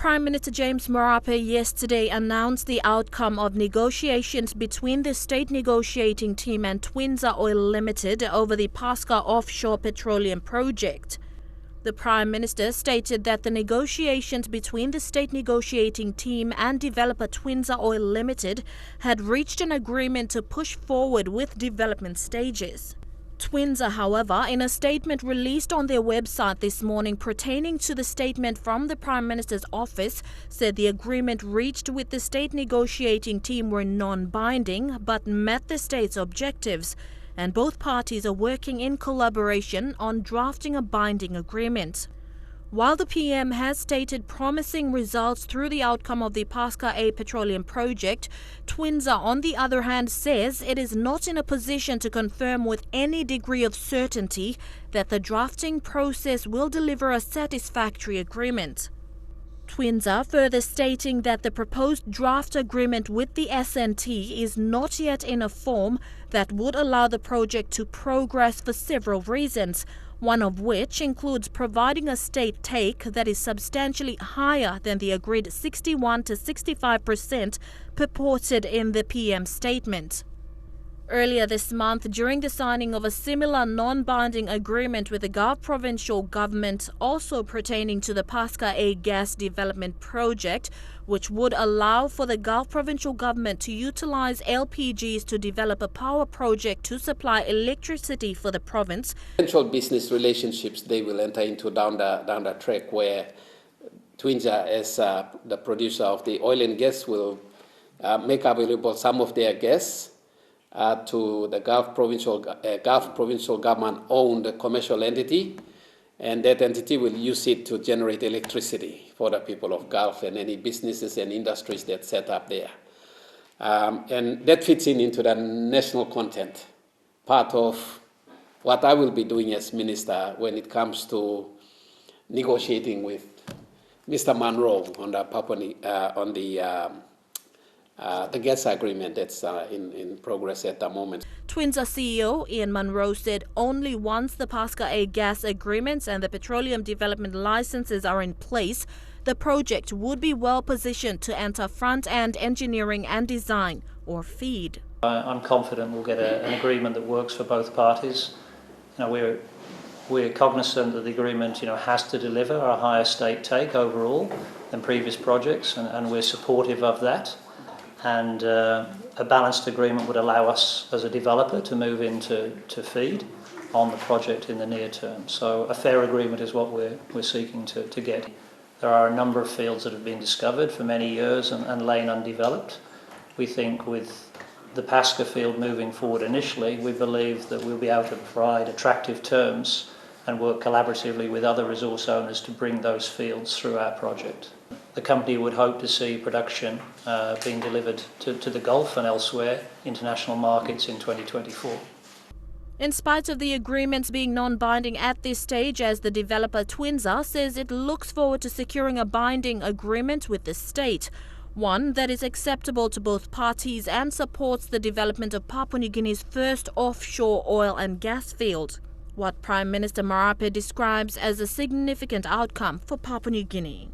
Prime Minister James Marape yesterday announced the outcome of negotiations between the state negotiating team and Twinza Oil Limited over the PASCA Offshore Petroleum Project. The Prime Minister stated that the negotiations between the state negotiating team and developer Twinza Oil Limited had reached an agreement to push forward with development stages. Twinza, however, in a statement released on their website this morning pertaining to the statement from the Prime Minister's office, said the agreement reached with the state negotiating team were non-binding but met the state's objectives, and both parties are working in collaboration on drafting a binding agreement. While the PM has stated promising results through the outcome of the PASCA Petroleum Project, Twinza, on the other hand, says it is not in a position to confirm with any degree of certainty that the drafting process will deliver a satisfactory agreement. Twinza further stating that the proposed draft agreement with the SNT is not yet in a form that would allow the project to progress for several reasons, one of which includes providing a state take that is substantially higher than the agreed 61 to 65% purported in the PM statement. Earlier this month, during the signing of a similar non-binding agreement with the Gulf provincial government, also pertaining to the PASCA gas development project, which would allow for the Gulf provincial government to utilize LPGs to develop a power project to supply electricity for the province. Potential business relationships they will enter into down the track, where Twinza, as the producer of the oil and gas, will make available some of their gas to the Gulf provincial government-owned commercial entity, and that entity will use it to generate electricity for the people of Gulf and any businesses and industries that set up there. And that fits into the national content, part of what I will be doing as minister when it comes to negotiating with Mr. Munro on the gas agreement that's in progress at the moment. Twinza CEO Ian Munro said only once the PASCA gas agreements and the petroleum development licenses are in place, the project would be well positioned to enter front-end engineering and design, or FEED. I'm confident we'll get an agreement that works for both parties. We're cognizant that the agreement has to deliver a higher state take overall than previous projects, and we're supportive of that. And a balanced agreement would allow us as a developer to move into FEED on the project in the near term. So a fair agreement is what we're seeking to get. There are a number of fields that have been discovered for many years and lain undeveloped. We think with the PASCA field moving forward initially, we believe that we'll be able to provide attractive terms and work collaboratively with other resource owners to bring those fields through our project. The company would hope to see production being delivered to the Gulf and elsewhere, international markets, in 2024. In spite of the agreements being non-binding at this stage, as the developer Twinza says it looks forward to securing a binding agreement with the state, one that is acceptable to both parties and supports the development of Papua New Guinea's first offshore oil and gas field, what Prime Minister Marape describes as a significant outcome for Papua New Guinea.